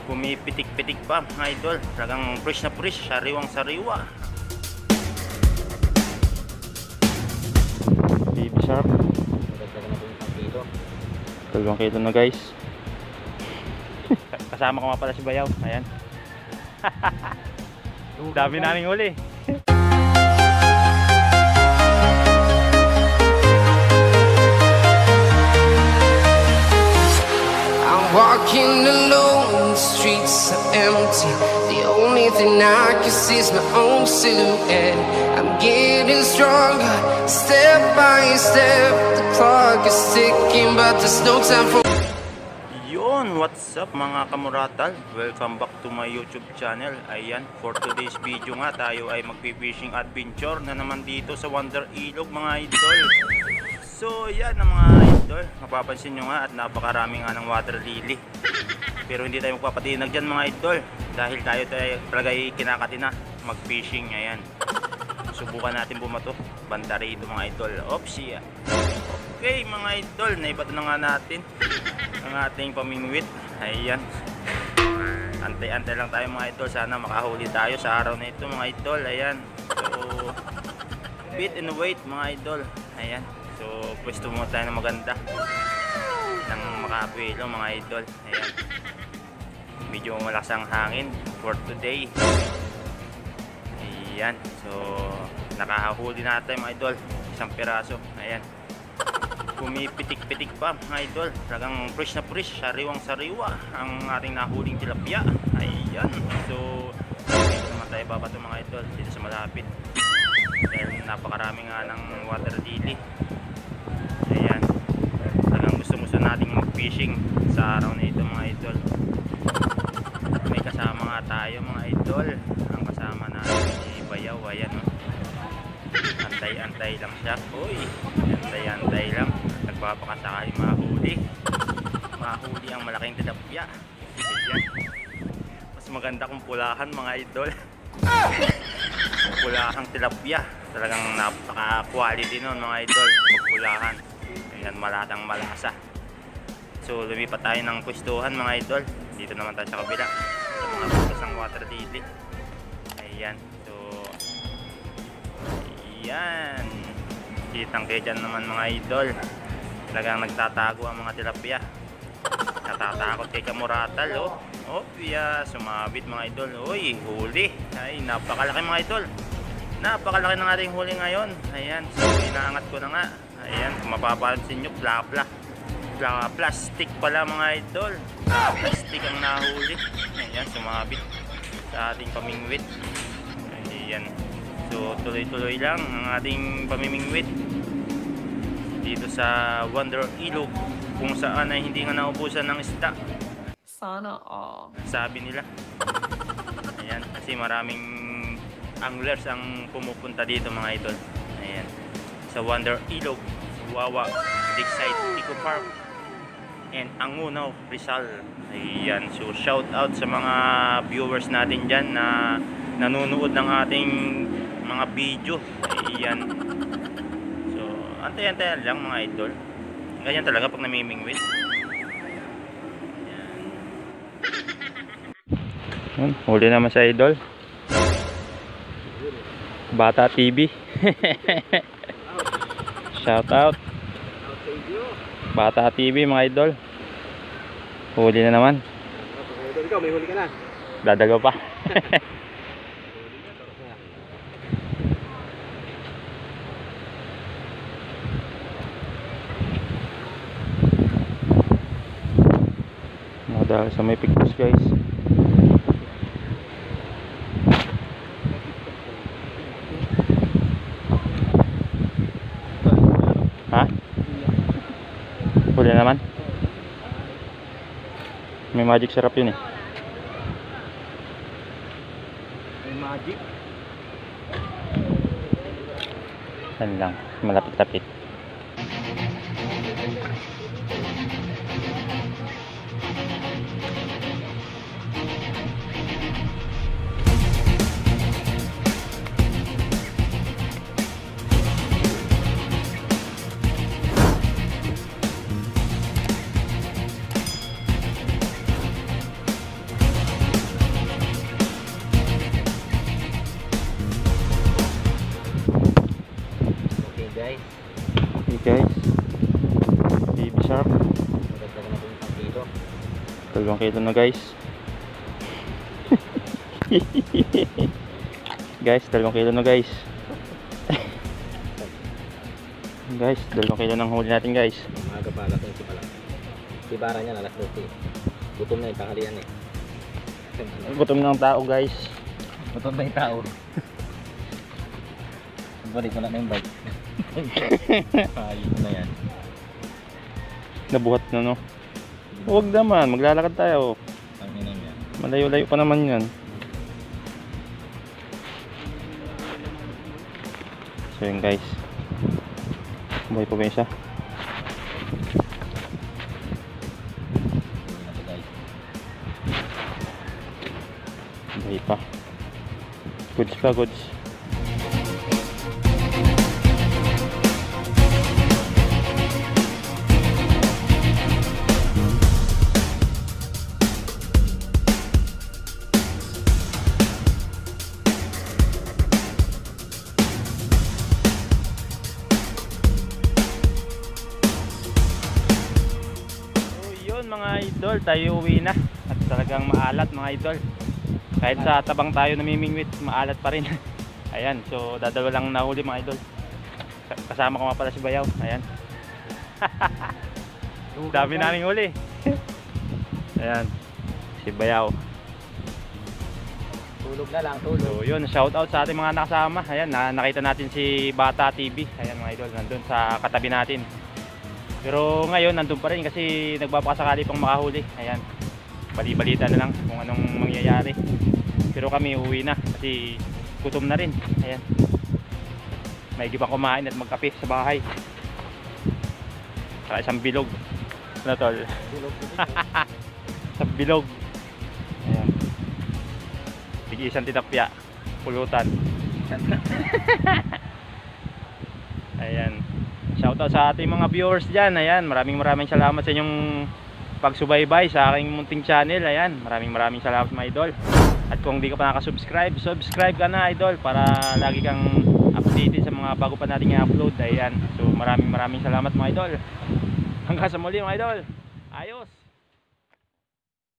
Pumipitik-pitik pa mga idol. Talagang fresh na fresh, sariwang sariwa. Baby shark. Dalawang kilo na guys. Kasama ko nga pala si Bayaw. Ayan. Dami naming huli. Walking alone, the streets are empty. The only thing I can see is my own silhouette. I'm getting stronger, step by step. The clock is ticking, but there's no time for... Yun, what's up mga kamuratal? Welcome back to my YouTube channel. Ayan, for today's video nga, tayo ay magpi-fishing adventure na naman dito sa Wonder Ilog mga idol. So yan ang mga idol, mapapansin nyo nga at napakarami nga ng water lily. Pero hindi tayo magpapatinag dyan mga idol, dahil tayo talaga kinakatina mag-fishing. Ayan, subukan natin bumato banda rito mga idol. Opsi. Okay mga idol, naibato na nga natin ang ating pamingwit. Ayan, antay-antay lang tayo mga idol, sana makahuli tayo sa araw na ito mga idol. Ayan, so bit and wait mga idol. Ayan, so pwesto mo tayo na maganda ng makabuelo mga idol. Ayan, medyo malakas ang hangin for today. Ayan, so nakahuli natin mga idol, isang piraso. Ayan, pumipitik-pitik pa mga idol. Talagang fresh na fresh, sariwang sariwa ang ating nahuling tilapia. Ayan, so dito naman tayo babato mga idol, dito sa malapit, dahil napakarami nga ng water lily. Ayan, talagang gusto nating mag-fishing sa araw na ito mga idol. May kasama nga tayo mga idol. Ang kasama natin si Bayaw. Ayan, oh. Antay-antay lang siya. Uy, antay-antay lang. Nagpapakasakali mahuli ang malaking tilapia. Ayan, mas maganda kung pulahan mga idol. Pulahang tilapia, talagang napaka-quality nun mga idol. Pagpulahan, ayan, malatang malasa. So lumipat tayo ng pwestuhan mga idol. Dito naman tayo sa kabila, sa mga butas ng water lily. Ayan, so ayan, kitang kayo dyan naman mga idol. Talagang nagtatago ang mga tilapia. Natatakot kay kamuratal, oh. Oh, yeah, sumabit mga idol. Uy, huli. Ay, napakalaki mga idol. Napakalaki ng ating huli ngayon. Ayan, so inaangat ko na nga. Ayan, kung mapapansin nyo, plastic pala mga idol. Plastic ang nahuli. Ayan, sumabit sa ating pamingwit. Ayan, so tuloy-tuloy lang ang ating pamimingwit dito sa Wonder Ilog, kung saan ay hindi nga naubusan ng isda. Sana all. Sabi nila. Ayan, kasi maraming anglers ang pumupunta dito mga idol. Ayan, sa Wonder Ilog, Wawa, Lakeside Eco Park, and Angunaw, Rizal. Ayan, so shout out sa mga viewers natin dyan na nanonood ng ating mga video. Ayan, so antay-antay lang mga idol. Ganyan talaga pag namimingwit. Huli naman sa idol. Bata TV. Shout out Bata TV mga idol. Huli na naman. Ikaw may huli ka na. Dadagaw pa. Dahil sa may pictures guys. Ha? Huli naman. May magic syrup yun eh. May magic. Yan lang, malapit-lapit. 2 kilo na guys. Guys, 2 kilo na guys. Guys, 2 kilo ng huli natin guys. Maaga pa, alas 11 pa lang. Sibara niya, alas 12. Gutom na yung tanghalian eh. Gutom ng tao guys. Gutom na yung tao. Balik ko na yung bike. Ayun na yan. Nabuhat na no. Huwag naman, maglalakad tayo. Ang ina niya. Malayo-layo pa naman yan. So yun guys. Buhay pa ba yung isa? Buhay pa. Goods pa, goods. Mga idol, tayo uwi na at talagang maalat mga idol. Kahit sa tabang tayo namimingwit, maalat pa rin. Ayan, so dadalawa lang nahuli mga idol. Kasama ko nga pala si Bayaw. Ayan. Dami naming huli. Ayan, si Bayaw. Tulog na lang, tulog. So yun, shout out sa ating mga nakasama. Ayan, nakita natin si Bata TV. Ayan mga idol, nandun sa katabi natin. Pero ngayon nandun pa rin kasi nagbabakasakali pang makahuli. Ayan, bali-balita na lang kung anong mangyayari. Pero kami uwi na kasi gutom na rin. Ayan, may gibang kumain at magkape sa bahay. Saka isang bilog. Ano tol? Isang bilog. Ayan, tig-isang tinapya, pulutan. Ayan, shoutout sa ating mga viewers dyan. Ayan, maraming salamat sa inyong pagsubaybay sa aking munting channel. Ayan, maraming salamat mga idol. At kung di ka pa nakasubscribe, subscribe ka na idol para lagi kang updated sa mga bago pa nating i-upload. Ayan, so maraming salamat mga idol. Hanggang sa muli mga idol. Ayos.